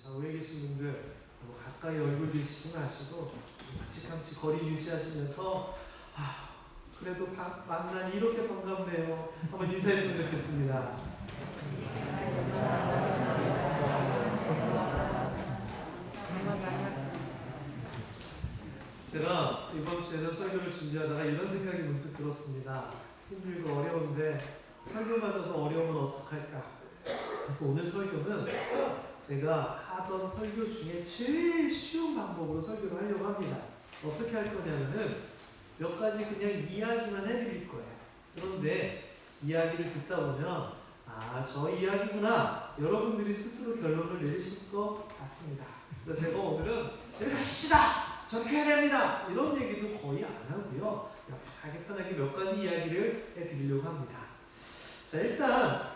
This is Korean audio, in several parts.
좌우에 계신 분들 너무 가까이 얼굴 들이시지 마시고 같이 거리 유지하시면서 그래도 만나니 이렇게 반갑네요. 한번 인사했으면 좋겠습니다. 제가 이번 주에는 설교를 준비하다가 이런 생각이 문득 들었습니다. 힘들고 어려운데 설교마저도 어려우면 어떡할까? 그래서 오늘 설교는 제가 하던 설교 중에 제일 쉬운 방법으로 설교를 하려고 합니다. 어떻게 할 거냐면은 몇 가지 그냥 이야기만 해드릴 거예요. 그런데 이야기를 듣다 보면 저 이야기구나 여러분들이 스스로 결론을 내리실 것 같습니다. 그래서 제가 오늘은 여기 가십시다! 저렇게 해야 됩니다! 이런 얘기도 거의 안 하고요. 편하게 몇 가지 이야기를 해드리려고 합니다. 자, 일단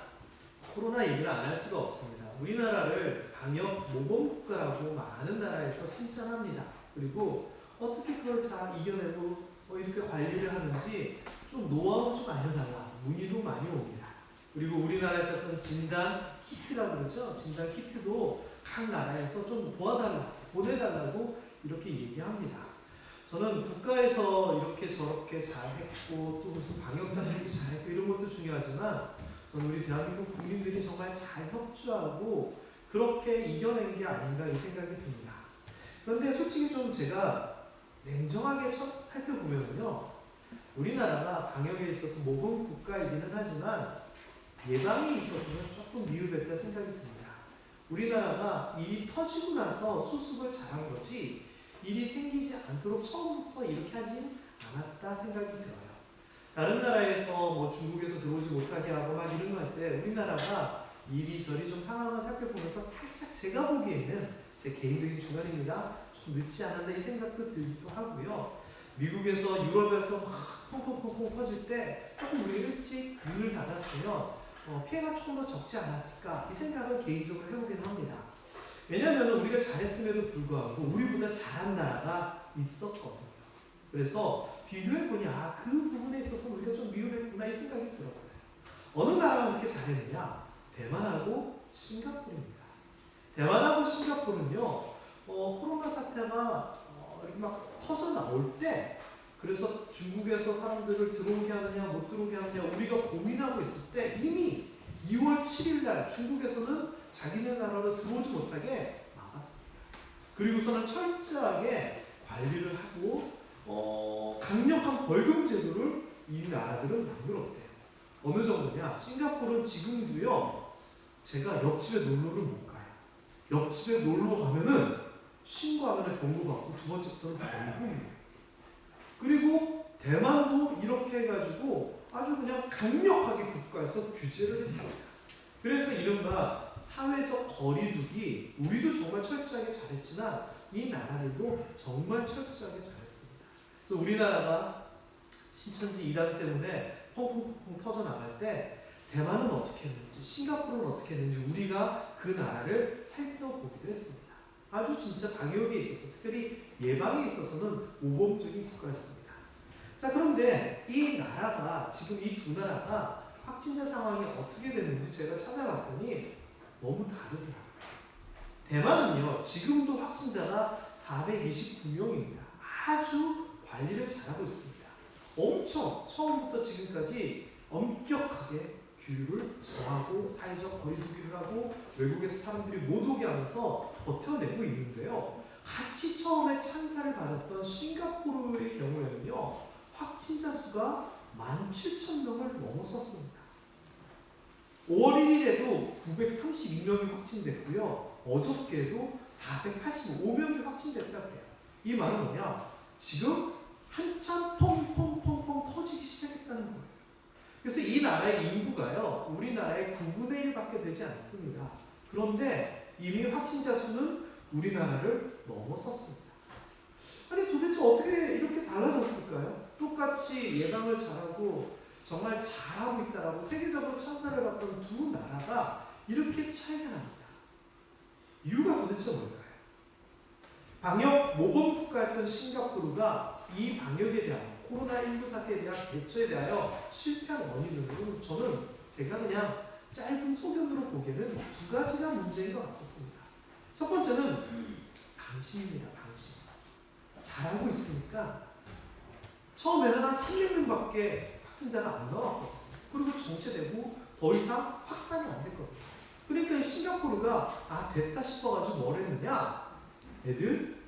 코로나 얘기를 안 할 수가 없습니다. 우리나라를 방역 모범국가라고 많은 나라에서 칭찬합니다. 그리고 어떻게 그걸 잘 이겨내고 이렇게 관리를 하는지 좀 노하우 좀 알려달라 문의도 많이 옵니다. 그리고 우리나라에서 어떤 진단 키트라고 그러죠. 진단 키트도 각 나라에서 좀 보내달라고 이렇게 얘기합니다. 저는 국가에서 이렇게 저렇게 잘했고 또 무슨 방역당국이 잘했고 이런 것도 중요하지만 저는 우리 대한민국 국민들이 정말 잘 협조하고 그렇게 이겨낸 게 아닌가 이 생각이 듭니다. 그런데 솔직히 좀 제가 냉정하게 살펴보면요, 우리나라가 방역에 있어서 모범 국가이기는 하지만 예방에 있어서는 조금 미흡했다 생각이 듭니다. 우리나라가 일이 터지고 나서 수습을 잘한 거지 일이 생기지 않도록 처음부터 이렇게 하진 않았다 생각이 들어요. 다른 나라에서 중국에서 들어오지 못하게 하고 막 이런 거 할 때 우리나라가 이리저리 좀 상황을 살펴보면서 살짝 제가 보기에는 제 개인적인 주관입니다. 좀 늦지 않았나 이 생각도 들기도 하고요. 미국에서 유럽에서 막 퐁퐁퐁퐁 퍼질 때 조금 우리가 일찍 문을 닫았으면 피해가 조금 더 적지 않았을까 이 생각을 개인적으로 해보기는 합니다. 왜냐하면 우리가 잘했음에도 불구하고 우리보다 잘한 나라가 있었거든요. 그래서 비교해보니 그 부분에 있어서 우리가 좀 미흡했구나 이 생각이 들었어요. 어느 나라가 그렇게 잘했느냐? 대만하고 싱가포르입니다. 대만하고 싱가포르는요, 코로나 사태가 이렇게 막 터져 나올 때, 그래서 중국에서 사람들을 들어오게 하느냐 못 들어오게 하느냐 우리가 고민하고 있을 때 이미 2월 7일 날 중국에서는 자기네 나라로 들어오지 못하게 막았습니다. 그리고서는 철저하게 관리를 하고 강력한 벌금 제도를 이 나라들은 만들었대요. 어느 정도냐? 싱가포르는 지금도요, 제가 옆집에 놀러를 못 가요. 옆집에 놀러 가면은 신고하면 경고받고 두 번째부터는 벌금이에요. 그리고 대만도 이렇게 해가지고 아주 그냥 강력하게 국가에서 규제를 했습니다. 그래서 이른바 사회적 거리두기, 우리도 정말 철저하게 잘했지만 이 나라들도 정말 철저하게 잘했습니다. 그래서 우리나라가 신천지 이단 때문에 펑펑펑 터져 나갈 때 대만은 어떻게 했는지, 싱가포르는 어떻게 했는지 우리가 그 나라를 살펴보기도 했습니다. 아주 진짜 방역에 있어서, 특별히 예방에 있어서는 모범적인 국가였습니다. 자, 그런데 이 나라가, 지금 이 두 나라가 확진자 상황이 어떻게 됐는지 제가 찾아봤더니 너무 다르더라고요. 대만은요, 지금도 확진자가 429명입니다. 아주 관리를 잘하고 있습니다. 엄청 처음부터 지금까지 엄격하게 규율을 정하고 사회적 거리두기를 하고 외국에서 사람들이 못 오게 하면서 버텨내고 있는데요. 같이 처음에 찬사를 받았던 싱가포르의 경우에는요, 확진자 수가 17,000명을 넘어섰습니다. 5월 1일에도 932명이 확진됐고요. 어저께도 485명이 확진됐다고 해요. 이 말은 뭐냐? 지금 한참 펑펑펑펑 터지기 시작했다는 거예요. 그래서 이 나라의 인구가요, 우리나라의 9분의 1밖에 되지 않습니다. 그런데 이미 확진자 수는 우리나라를 넘어섰습니다. 아니 도대체 어떻게 이렇게 달라졌을까요? 똑같이 예방을 잘하고 정말 잘하고 있다라고 세계적으로 찬사를 받던 두 나라가 이렇게 차이가 납니다. 이유가 도대체 뭘까요? 방역 모범 국가였던 싱가포르가 이 방역에 대한 코로나19 사태에 대한 대처에 대하여 실패한 원인으로 제가 그냥 짧은 소견으로 보기에는 두 가지나 문제인 것 같습니다. 첫 첫 번째는 방심입니다. 방심. 잘하고 있으니까 처음에는 한 300명밖에 확진자가 안 나왔거든요. 그리고 정체되고 더 이상 확산이 안 됐거든요. 그러니까 싱가포르가 됐다 싶어가지고 뭘 했느냐? 애들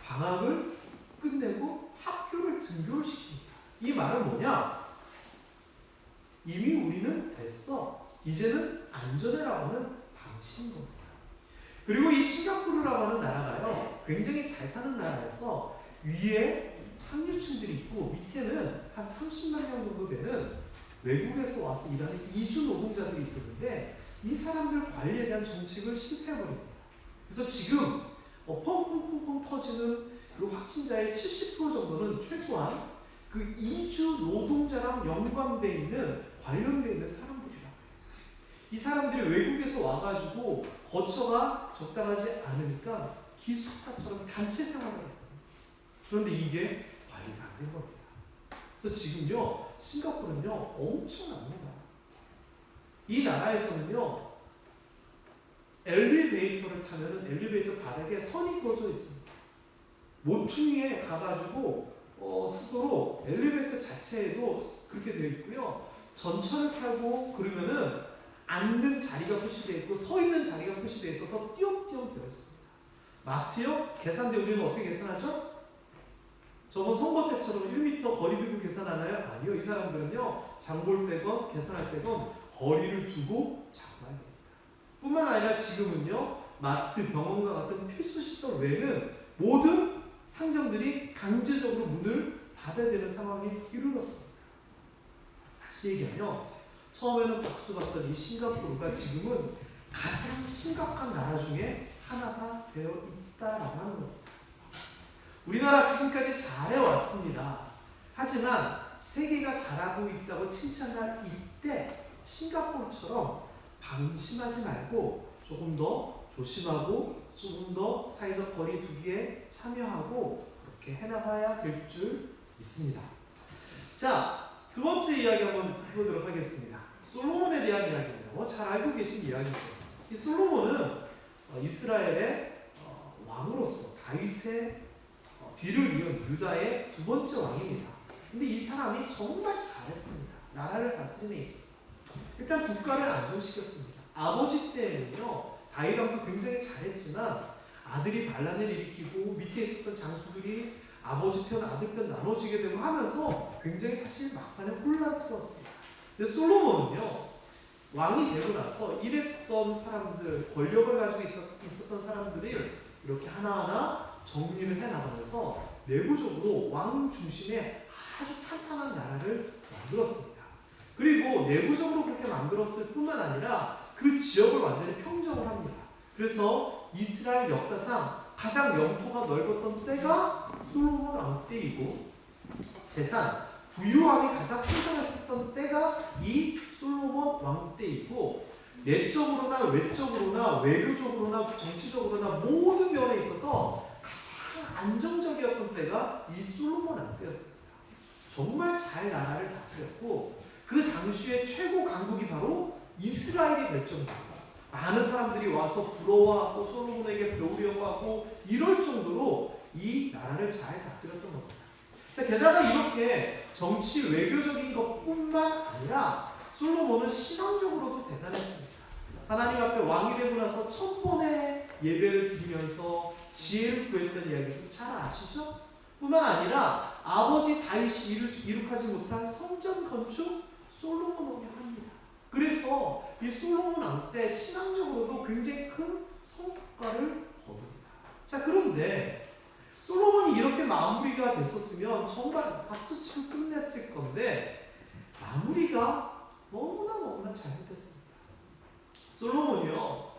방학을 끝내고 학교를 등교를 시킵니다. 이 말은 뭐냐? 이미 우리는 됐어. 이제는 안전해라고 하는 방식인 겁니다. 그리고 이 싱가포르라고 하는 나라가요, 굉장히 잘 사는 나라에서 위에 상류층들이 있고 밑에는 한 30만 명 정도 되는 외국에서 와서 일하는 이주 노동자들이 있었는데 이 사람들 관리에 대한 정책을 실패해버립니다. 그래서 지금 펑펑펑펑 터지는 그 확진자의 70% 정도는 최소한 그 이주 노동자랑 연관되어 있는 관련되어 있는 사람들이라고 해요. 이 사람들이 외국에서 와가지고 거처가 적당하지 않으니까 기숙사처럼 단체 생활을 했거든요. 그런데 이게 관리가 안 된 겁니다. 그래서 지금요, 싱가포르는요, 엄청납니다. 이 나라에서는요, 엘리베이터를 타면 엘리베이터 바닥에 선이 그어져 있습니다. 모퉁이에 가가지고 쓰도록 엘리베이터 자체에도 그렇게 되어 있고요. 전철을 타고 그러면은 앉는 자리가 표시되어 있고 서 있는 자리가 표시되어 있어서 띄엄띄엄 되어 있습니다. 마트요? 계산대 우리는 어떻게 계산하죠? 저번 선거 때처럼 1m 거리 두고 계산하나요? 아니요. 이 사람들은요, 장볼 때건 계산할 때건 거리를 두고 장봐야 됩니다. 뿐만 아니라 지금은요, 마트, 병원과 같은 필수 시설 외에는 모든 상점들이 강제적으로 문을 닫아야 되는 상황이 이르렀습니다. 다시 얘기하면 처음에는 박수 받던 이 싱가포르가 지금은 가장 심각한 나라 중에 하나가 되어 있다라고 하는 겁니다. 우리나라 지금까지 잘해왔습니다. 하지만 세계가 잘하고 있다고 칭찬할 이때 싱가포르처럼 방심하지 말고 조금 더 조심하고 조금 더 사회적 거리 두기에 참여하고 그렇게 해나가야 될 줄 믿습니다. 자, 두 번째 이야기 한번 해보도록 하겠습니다. 솔로몬에 대한 이야기입니다. 잘 알고 계신 이야기죠. 이 솔로몬은 이스라엘의 왕으로서 다윗의 뒤를 이은 유다의 두 번째 왕입니다. 근데 이 사람이 정말 잘했습니다. 나라를 다스림에 있었어요. 일단 국가를 안정시켰습니다. 아버지 때는요, 다윗 왕도 굉장히 잘했지만 아들이 반란을 일으키고 밑에 있었던 장수들이 아버지 편, 아들 편 나눠지게 되고 하면서 굉장히 사실 막판에 혼란스러웠습니다. 근데 솔로몬은요, 왕이 되고 나서 이랬던 사람들, 권력을 가지고 있었던 사람들이 이렇게 하나하나 정리를 해나가면서 내부적으로 왕 중심의 아주 탄탄한 나라를 만들었습니다. 그리고 내부적으로 그렇게 만들었을 뿐만 아니라 그 지역을 완전히 평정을 합니다. 그래서 이스라엘 역사상 가장 영토가 넓었던 때가 솔로몬 왕 때이고 재산, 부유함이 가장 풍성했었던 때가 이 솔로몬 왕 때이고 내적으로나 외적으로나 외교적으로나 정치적으로나 모든 면에 있어서 가장 안정적이었던 때가 이 솔로몬 왕 때였습니다. 정말 잘 나라를 다스렸고 그 당시의 최고 강국이 바로 이스라엘이 될 정도로 많은 사람들이 와서 부러워하고 솔로몬에게 배우려고 하고 이럴 정도로 이 나라를 잘 다스렸던 겁니다. 자, 게다가 이렇게 정치 외교적인 것뿐만 아니라 솔로몬은 신앙적으로도 대단했습니다. 하나님 앞에 왕이 되고 나서 1000번의 예배를 드리면서 지혜를 구했던 이야기도 잘 아시죠? 뿐만 아니라 아버지 다윗이 이룩하지 못한 성전 건축 솔로몬 왕이 합니다. 그래서 이 솔로몬 왕 때 신앙적으로도 굉장히 큰 성과를 거둡니다. 자, 그런데 솔로몬이 이렇게 마무리가 됐었으면 정말 박수치고 끝냈을 건데 마무리가 너무나 잘못됐습니다. 솔로몬이요,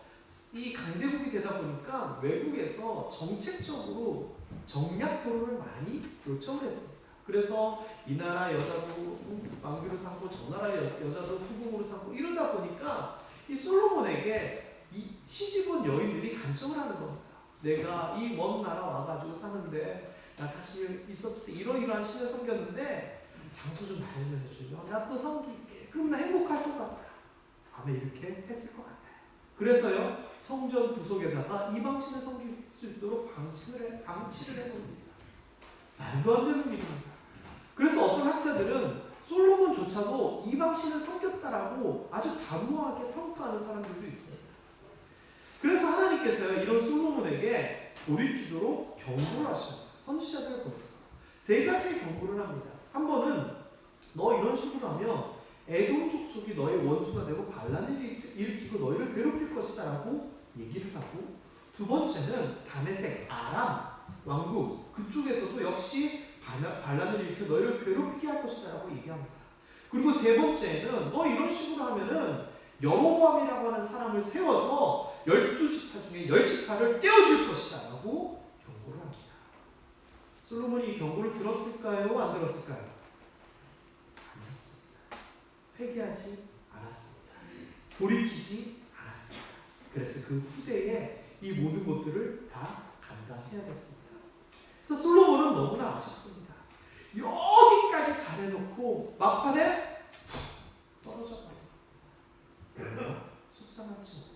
이 강대국이 되다 보니까 외국에서 정책적으로 정략 결혼을 많이 요청을 했습니다. 그래서 이 나라 여자도 왕비로 삼고 저 나라 여자도 후궁으로 삼고 이러다 보니까 이 솔로몬에게 이 시집온 여인들이 간청을 하는 겁니다. 내가 이 먼 나라 와가지고 사는데 나 사실 있었을 때 이러이러한 신을 섬겼는데 장소 좀 마련해 주면 나 그거 섬길게. 그럼 나 행복할 것 같아. 아마 이렇게 했을 것 같아요. 그래서요, 성전 구석에다가 이방신을 섬길 수 있도록 방치를 해놓습니다. 말도 안 되는 일입니다. 그래서 어떤 학자들은 솔로몬조차도 이방신을 섬겼다라고 아주 단호하게 평가하는 사람들도 있습니다. 그래서 하나님께서요, 이런 솔로몬에게 돌이키도록 경고를 하십니다. 선지자들을 보내서 세 가지의 경고를 합니다. 한 번은 너 이런 식으로 하면 에돔 족속이 너의 원수가 되고 반란을 일으키고 너희를 괴롭힐 것이다 라고 얘기를 하고, 두 번째는 다메섹 아람 왕국 그쪽에서도 역시 반란을 일으켜 너희를 괴롭히게 할 것이다 라고 얘기합니다. 그리고 세 번째는 너 이런 식으로 하면은 여로보암이라고 하는 사람을 세워서 12지파 중에 10지파를 떼어줄 것이다 라고 경고를 합니다. 솔로몬이 이 경고를 들었을까요? 안 들었을까요? 안 듣습니다. 회개하지 않았습니다. 돌이키지 않았습니다. 그래서 그 후대에 이 모든 것들을 다 감당해야겠습니다. 그래서 솔로몬은 너무나 아쉽습니다. 여기까지 잘해놓고 막판에 떨어져 버려요. 속상하죠.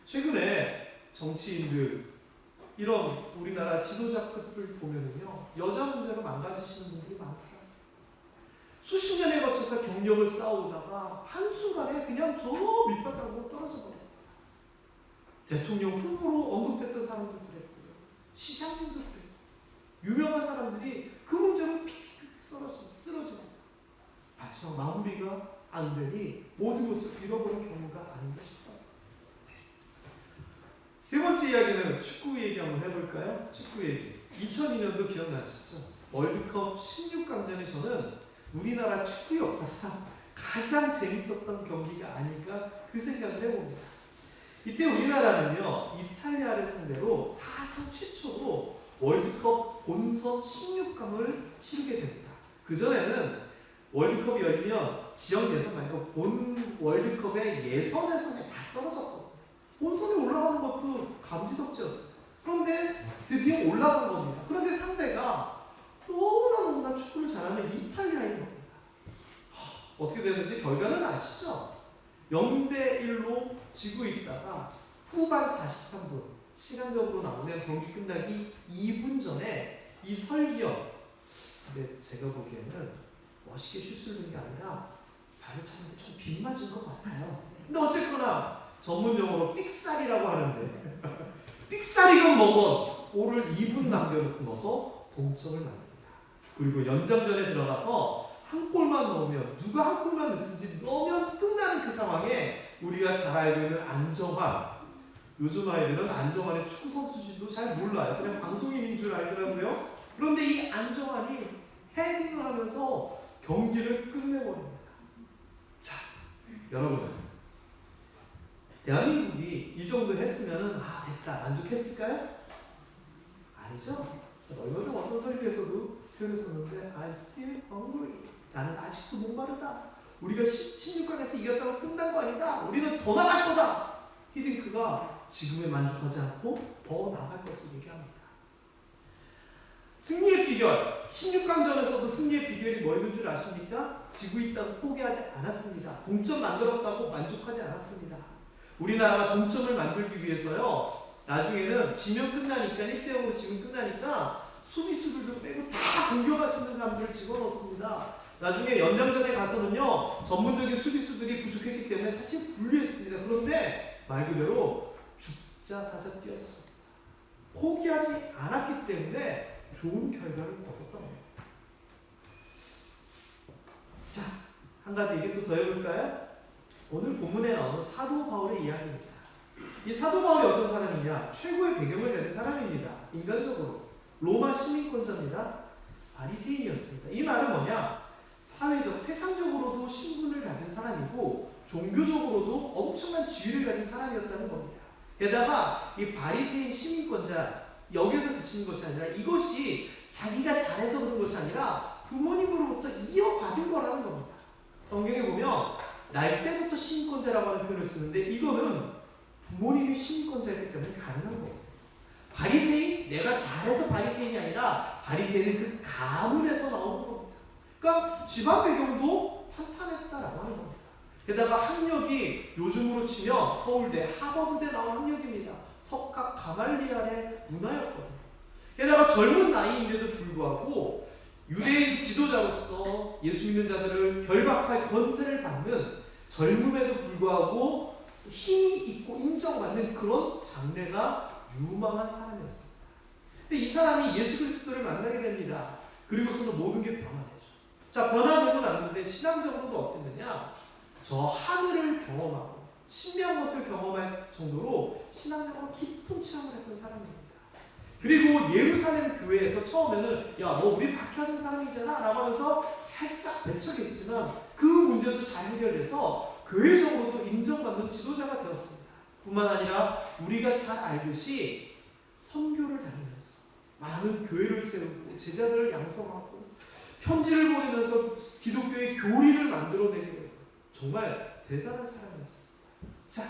최근에 정치인들, 이런 우리나라 지도자급을 보면요, 여자 문제로 망가지시는 분들이 많더라고요. 수십 년에 거쳐서 경력을 쌓아오다가 한순간에 그냥 저 밑바닥으로 떨어져 버립니다. 대통령 후보로 언급됐던 사람들도 그랬고요, 시장님도 그랬고, 유명한 사람들이 그 문제로 픽픽 쓰러집니다. 마지막 마무리가 안 되니 모든 것을 잃어버린 경우가 아닌가 싶어요. 세 번째 이야기는 축구 얘기 한번 해볼까요? 축구 얘기. 2002년도 기억나시죠? 월드컵 16강전에 저는 우리나라 축구 역사상 가장 재밌었던 경기가 아닐까 그 생각을 해봅니다. 이때 우리나라는요, 이탈리아를 상대로 사상 최초로 월드컵 본선 16강을 치르게 됩니다. 그전에는 월드컵이 열리면 지역 예선 말고 본 월드컵의 예선에서는 다 떨어졌거든요. 본선에 올라가는 것도 감지덕지였어요. 그런데 드디어 올라간 겁니다. 그런데 상대가 너무나 축구를 잘하는 이탈리아인 겁니다. 어떻게 됐는지 결과는 아시죠? 0대1로 지고 있다가 후반 43분, 시간적으로 나오면 경기 끝나기 2분 전에 이 설기현, 근데 제가 보기에는 멋있게 슛을 넣은 게 아니라 발을 차는데 좀 빗 맞은 것 같아요. 근데 어쨌거나 전문 용어로 삑살이라고 하는데 삑살이건 뭐건 골을 2분 남겨놓고 넣어서 동점을 만듭니다. 그리고 연장전에 들어가서 한 골만 넣으면, 누가 한 골만 넣든지 넣으면 끝나는 그 상황에 우리가 잘 알고 있는 안정환, 요즘 아이들은 안정환의 축구 선수진도 잘 몰라요. 그냥 방송인인 줄 알더라고요. 그런데 이 안정환이 헤딩을 하면서 경기를 끝내버립니다. 자, 여러분, 대한민국이 이 정도 했으면 됐다, 만족했을까요? 아니죠. 얼마 전 어떤 설교에서도 표현했었는데 I'm still hungry. 나는 아직도 목마르다. 우리가 16강에서 이겼다고 끝난 거 아니다. 우리는 더 나갈 거다. 히딩크가 지금에 만족하지 않고 더 나갈 것을 얘기합니다. 승리의 비결, 16강전에서도 승리의 비결이 뭐였는 줄 아십니까? 지고 있다고 포기하지 않았습니다. 동점 만들었다고 만족하지 않았습니다. 우리나라가 동점을 만들기 위해서요, 나중에는 지면 끝나니까, 1대0으로 지금 끝나니까 수비수들도 빼고 다 공격할 수 있는 사람들을 집어넣습니다. 나중에 연장전에 가서는요, 전문적인 수비수들이 부족했기 때문에 사실 불리했습니다. 그런데 말 그대로 죽자 사자 뛰었습니다. 포기하지 않았기 때문에 좋은 결과를 얻었던 거예요. 자, 한 가지 얘기 또 더 해볼까요? 오늘 본문에 나오는 사도 바울의 이야기입니다. 이 사도 바울이 어떤 사람이냐? 최고의 배경을 가진 사람입니다. 인간적으로 로마 시민권자입니다. 바리새인이었습니다. 이 말은 뭐냐? 사회적, 세상적으로도 신분을 가진 사람이고 종교적으로도 엄청난 지위를 가진 사람이었다는 겁니다. 게다가 이 바리새인 시민권자, 여기서 그치는 것이 아니라 이것이 자기가 잘해서 그런 것이 아니라 부모님으로부터 이어받은 거라는 겁니다. 성경에 보면 날 때부터 시민권자라고 하는 표현을 쓰는데, 이거는 부모님이 시민권자이기 때문에 가능한 겁니다. 바리새인, 내가 잘해서 바리새인이 아니라 바리새인은 그 가문에서 나오는 겁니다. 그러니까 집안 배경도 탄탄했다라고 하는 겁니다. 게다가 학력이 요즘으로 치면 서울대, 하버드대 나온 학력입니다. 석학 가말리알의 문화였거든요. 게다가 젊은 나이인데도 불구하고 유대인 지도자로서 예수 믿는 자들을 결박할 권세를 받는 젊음에도 불구하고 힘이 있고 인정받는 그런 장래가 유망한 사람이었습니다. 근데 이 사람이 예수 그리스도를 만나게 됩니다. 그리고서는 모든 게 변화되죠. 자, 변화되고 났는데 신앙적으로도 어땠느냐? 저 하늘을 경험하고 신비한 것을 경험할 정도로 신앙적으로 깊은 체험을 했던 사람입니다. 그리고 예루살렘 교회에서 처음에는 야, 너 우리 박해하는 사람이잖아 라고 하면서 살짝 배척했지만 그 문제도 잘 해결돼서 교회적으로도 인정받는 지도자가 되었습니다. 뿐만 아니라 우리가 잘 알듯이 선교를 다니면서 많은 교회를 세우고 제자들을 양성하고 편지를 보내면서 기독교의 교리를 만들어내게 되고 정말 대단한 사람이었습니다. 자,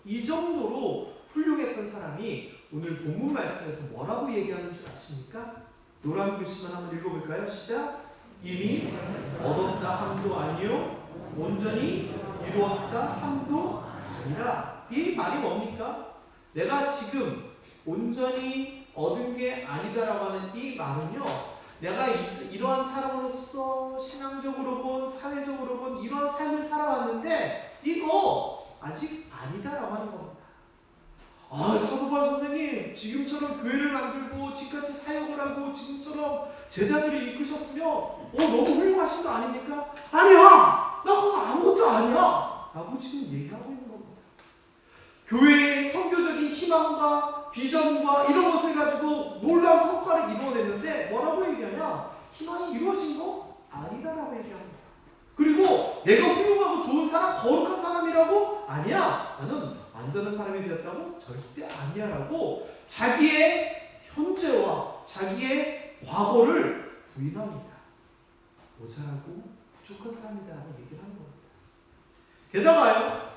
이 정도로 훌륭했던 사람이 오늘 본문 말씀에서 뭐라고 얘기하는 줄 아십니까? 노란 글씨만 한번 읽어볼까요? 시작! 이미 얻었다 함도 아니요 온전히 이루었다 함도 아니라. 이 말이 뭡니까? 내가 지금 온전히 얻은 게 아니다라고 하는 이 말은요, 내가 이러한 사람으로서 신앙적으로 본, 사회적으로 본 이러한 삶을 살아왔는데 이거 아직 아니다라고 하는 겁니다. 아, 사도바울 선생님, 지금처럼 교회를 만들고 지금같이 사역을 하고 지금처럼 제자들을 이끄셨으면 너무 훌륭하신 거 아닙니까? 아니야! 나 그거 아무것도 아니야! 라고 지금 얘기하고 있는 겁니다. 교회의 선교적인 희망과 비전과 이런 것을 가지고 놀라운 성과를 이루어냈는데 뭐라고 얘기하냐? 희망이 이루어진 거 아니다라고 얘기합니다. 그리고 내가 훌륭하고 좋은 사람, 거룩한 사람이라고? 아니야! 나는 완전한 사람이 되었다고? 절대 아니야 라고 자기의 현재와 자기의 과거를 부인합니다. 모자라고 부족한 사람이다라고 얘기를 하는 겁니다. 게다가요,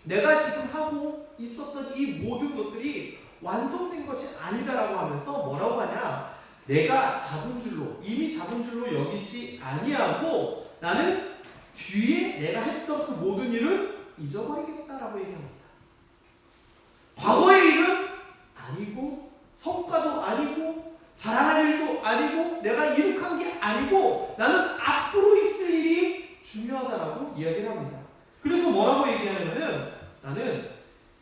내가 지금 하고 있었던 이 모든 것들이 완성된 것이 아니다라고 하면서 뭐라고 하냐? 내가 잡은 줄로, 이미 잡은 줄로 여기지 아니하고 나는 뒤에 내가 했던 그 모든 일은 잊어버리겠다라고 얘기합니다. 과거의 일은 아니고 성과도 아니고 자랑할 일도 아니고 내가 이룩한 게 아니고 나는 앞으로 있을 일이 중요하다라고 이야기를 합니다. 그래서 뭐라고 얘기하냐면은 나는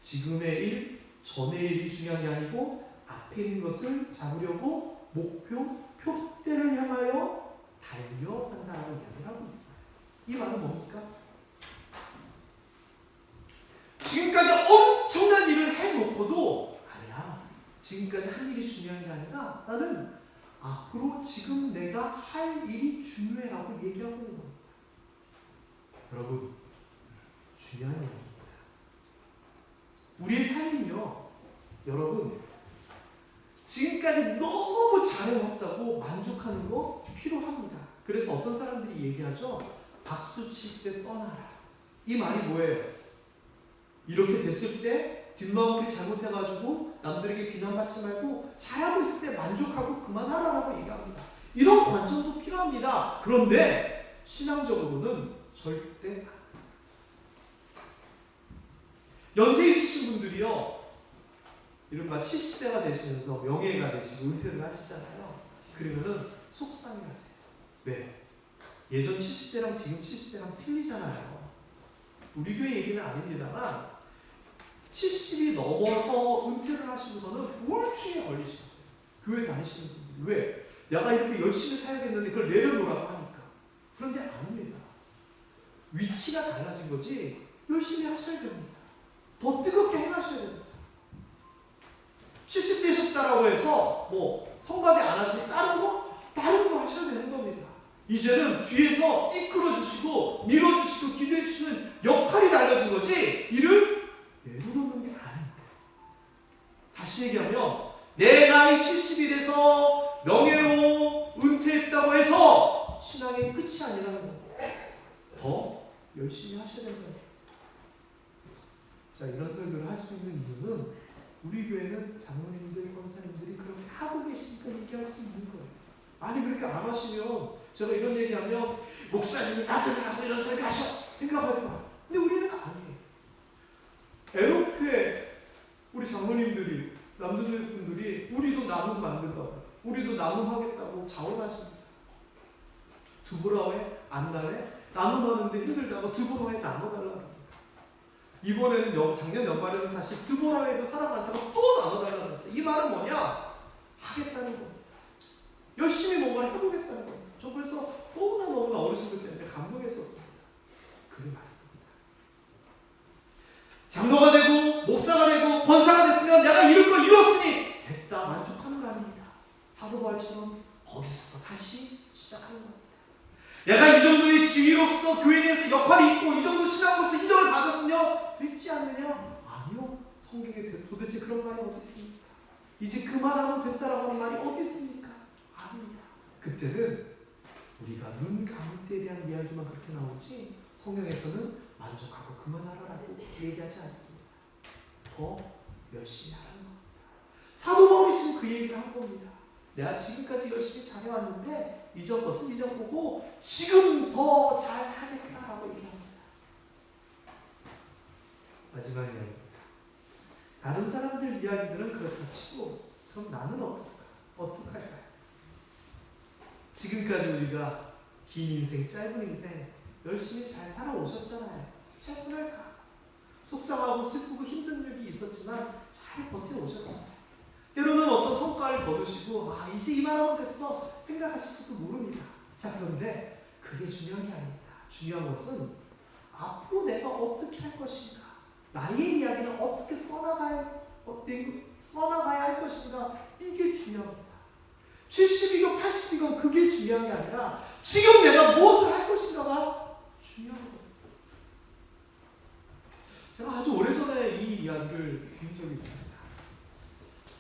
지금의 일, 전의 일이 중요한 게 아니고 앞에 있는 것을 잡으려고 목표, 표대를 향하여 달려간다라고 이야기를 하고 있어요. 이 말은 뭡니까? 지금까지 엄청난 일을 해놓고도 아니야. 지금까지 한 일이 중요한 게 아니라 나는 앞으로 지금 내가 할 일이 중요해라고 얘기하고 있는 겁니다. 여러분, 중요한 얘기입니다. 우리의 삶은요, 여러분, 지금까지 너무 잘해왔다고 만족하는 거 필요합니다. 그래서 어떤 사람들이 얘기하죠. 박수 칠 때 떠나라. 이 말이 뭐예요? 이렇게 됐을 때 뒷마음이 잘못해가지고 남들에게 비난받지 말고 잘하고 있을 때 만족하고 그만하라고 얘기합니다. 이런 관점도 필요합니다. 그런데 신앙적으로는 절대 연세 있으신 분들이요, 이른바 70세가 되시면서 명예가 되시고 은퇴를 하시잖아요. 그러면은 속상해하세요. 왜? 예전 70세랑 지금 70세랑 틀리잖아요. 우리 교회 얘기는 아닙니다만 70이 넘어서 은퇴를 하시고서는 우울증에 걸리시거든요. 교회 다니시는 분들이. 왜? 내가 이렇게 열심히 살야겠는데 그걸 내려놓으라고 하니까. 그런데 아닙니다. 위치가 달라진 거지 열심히 하셔야 됩니다. 더 뜨겁게 행하셔야 됩니다. 70 되셨다라고 해서 성가대 안 하시고 다른 거 하셔야 되는 겁니다. 이제는 뒤에서 이끌어주시고 밀어주시고 기도해주시는 역할이 달라진 거지 일을 내려놓는 게 아닙니다. 다시 얘기하면 내 나이 70이 돼서 명예로 은퇴했다고 해서 신앙의 끝이 아니라는 겁니다. 더 열심히 하셔야 되는 겁니다. 자, 이런 설교를 할 수 있는 이유는 우리 교회는 장로님들, 권사님들이 그렇게 하고 계시니까 이렇게 할 수 있는 거예요. 아니 그렇게 안 하시면 제가 이런 얘기하면 목사님이 나들으라고 이런 설교 하셔 생각할 거야. 근데 우리는 아니에요. 에로페 우리 장로님들이, 남자분들이 우리도 나눔 만든다고, 우리도 나눔하겠다고 자원하십니다. 두보라에 안나에 나눔하는데 힘들다고 두보라에 나눠달라고. 이번에는 작년 연말에는 사실 드보라에도 사람 많다고 또 나눠달라고 했어요. 이 말은 뭐냐? 하겠다는 겁니다. 열심히 뭔가를 해보겠다는 겁니다. 저 그래서 너무나 어르신들 때문에 감동했었습니다. 그게 맞습니다. 장로가 되고 목사가 되고 권사가 됐으면 내가 이룰 거 이뤘으니 됐다 만족하는 거 아닙니다. 사도 바울처럼 거기서 다시 시작하는 겁니다. 내가 이 정도의 지위로서 교회에 대해서 역할이 있고 이 정도 신앙으로서 인정을 받았으며 됐지 않느냐? 아니요. 성경에 도대체 그런 말이 어디 있습니까? 이제 그만하면 됐다라고 하는 말이 어디 있습니까? 아닙니다. 그때는 우리가 눈 감을 때에 대한 이야기만 그렇게 나오지 성경에서는 만족하고 그만하라고 얘기하지 않습니다. 더 열심히 하라는 겁니다. 사도 바울이 지금 그 얘기를 한 겁니다. 내가 지금까지 열심히 잘해왔는데 이전 것은 이전 거고 지금 더 잘하겠다라고 얘기합니다. 마지막 이야기입니다. 다른 사람들 이야기들은 그렇다 치고 그럼 나는 어떡할까요? 지금까지 우리가 긴 인생, 짧은 인생 열심히 잘 살아오셨잖아요. 최선을 다 속상하고 슬프고 힘든 일이 있었지만 잘 버텨오셨잖아요. 때로는 어떤 성과를 거두시고 이제 이만하면 됐어 생각하실지도 모릅니다. 자, 그런데 그게 중요한 게 아닙니다. 중요한 것은 앞으로 내가 어떻게 할 것인가, 나의 이야기는 어떻게 써나가야 할 것인가, 이게 중요합니다. 70이건 80이건 그게 중요한 게 아니라 지금 내가 무엇을 할 것인가가 중요한 겁니다. 제가 아주 오래전에 이 이야기를 들은 적이 있습니다.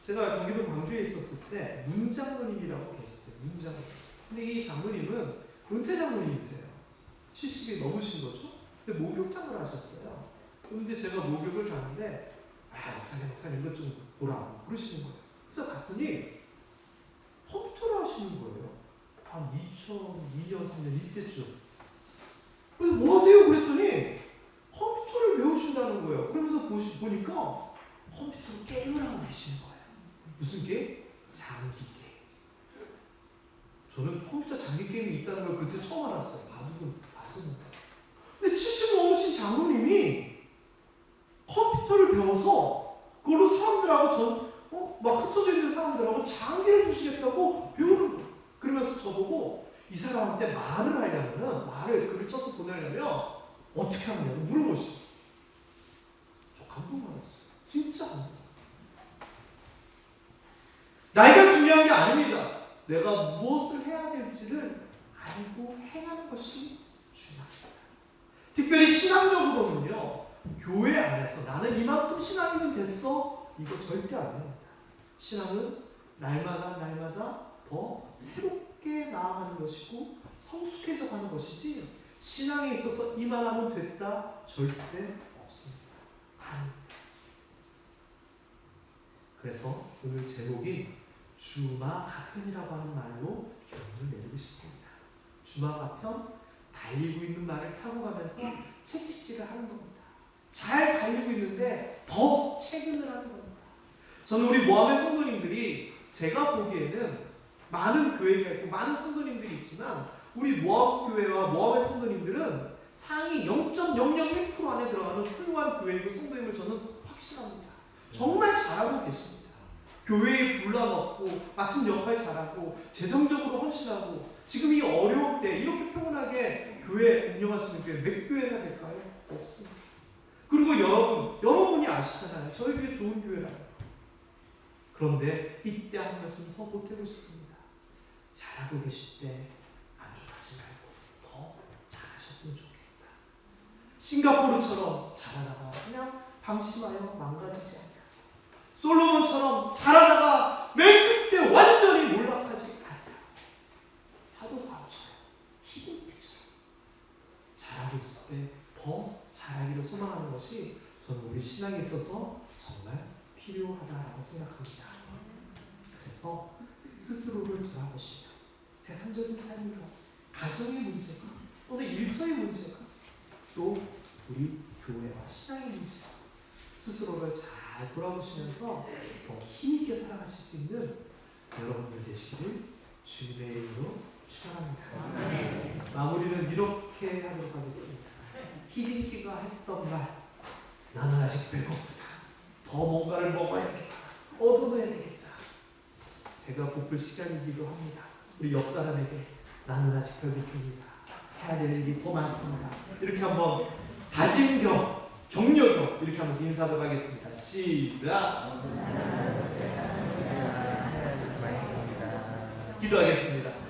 제가 경기도 광주에 있었을 때 문장로님이라고 계셨어요. 문장로님. 근데 이 장로님은 은퇴 장로님이세요. 70이 넘으신 거죠. 근데 목욕탕을 하셨어요. 그런데 제가 목욕을 가는데 목사님 이것 좀 보라 그러시는 거예요. 그래서 갔더니 컴퓨터를 하시는 거예요. 한 2002년 3년 이때쯤. 그래서 뭐 하세요? 그랬더니 컴퓨터를 배우신다는 거예요. 그러면서 보니까 컴퓨터로 게임을 하고 계시는 거예요. 무슨 게임? 장기 게임. 저는 컴퓨터 장기 게임이 있다는 걸 그때 처음 알았어요. 바둑은 봤었는데. 근데 70 넘으신 장로님이 컴퓨터를 배워서 그걸로 사람들하고 막 흩어져 있는 사람들하고 장기를 주시겠다고 배우는 거예요. 그러면서 저보고 이 사람한테 말을 하려면은 글을 써서 보내려면 어떻게 하느냐고 물어보시죠. 저 감동받았어요. 진짜 감동. 나이가 중요한 게 아닙니다. 내가 무엇을 해야 될지를 알고 행하는 것이 중요합니다. 특별히 신앙적으로는요, 교회 안에서 나는 이만큼 신앙이면 됐어? 이거 절대 안 됩니다. 신앙은 날마다 더 새롭게 나아가는 것이고 성숙해져 가는 것이지 신앙에 있어서 이만하면 됐다? 절대 없습니다. 아닙니다. 그래서 오늘 제목이 주마가편이라고 하는 말로 결론을 내리고 싶습니다. 주마가편, 달리고 있는 말을 타고 가면서 채찍질을 하는 겁니다. 잘 달리고 있는데 더 체근을 하는 겁니다. 저는 우리 모함의 성도님들이 제가 보기에는 많은 교회가 있고 많은 성도님들이 있지만 우리 모함교회와 모함의 성도님들은 상위 0.001% 안에 들어가는 훌륭한 교회이고 성도임을 저는 확신합니다. 정말 잘하고 계십니다. 교회에 불러넣고 맡은 역할 잘하고 재정적으로 헌신하고 지금 이 어려울 때 이렇게 평온하게 교회 운영할 수 있는 교회 몇 교회가 될까요? 없습니다. 그리고 여러분이 아시잖아요. 저희 교회 좋은 교회라고. 그런데 이때 한 말씀 더 보태고 싶습니다. 잘하고 계실 때 만족하지 말고 더 잘하셨으면 좋겠다. 싱가포르처럼 잘하다가 그냥 방심하여 망가지지 않게, 솔로몬처럼 잘하다가 맨 끝에 완전히 몰락하지 않게, 사도 바울처럼 히딩크처럼 잘하고 있을 때 더 잘하기를 소망하는 것이 저는 우리 신앙에 있어서 정말 필요하다라고 생각합니다. 그래서 스스로를 돌아보시며 세상적인 삶이가, 가정의 문제가, 또는 일터의 문제가, 또 우리 교회와 신앙의 문제, 스스로를 잘 돌아보시면서 더 힘있게 살아가실 수 있는 여러분들 되시기를 주님의 이름으로 축원합니다. 마무리는 이렇게 하도록 하겠습니다. 히딩키가 했던 말, 나는 아직 배고프다. 더 뭔가를 먹어야 되겠다. 얻어내야 되겠다. 배가 고플 시간이기도 합니다. 우리 옆 사람에게 나는 아직 배고픕니다. 해야 될 일이 더 많습니다. 이렇게 한번 다짐 겸 격려 겸 이렇게 하면서 인사하도록 하겠습니다. 시작. 기도하겠습니다.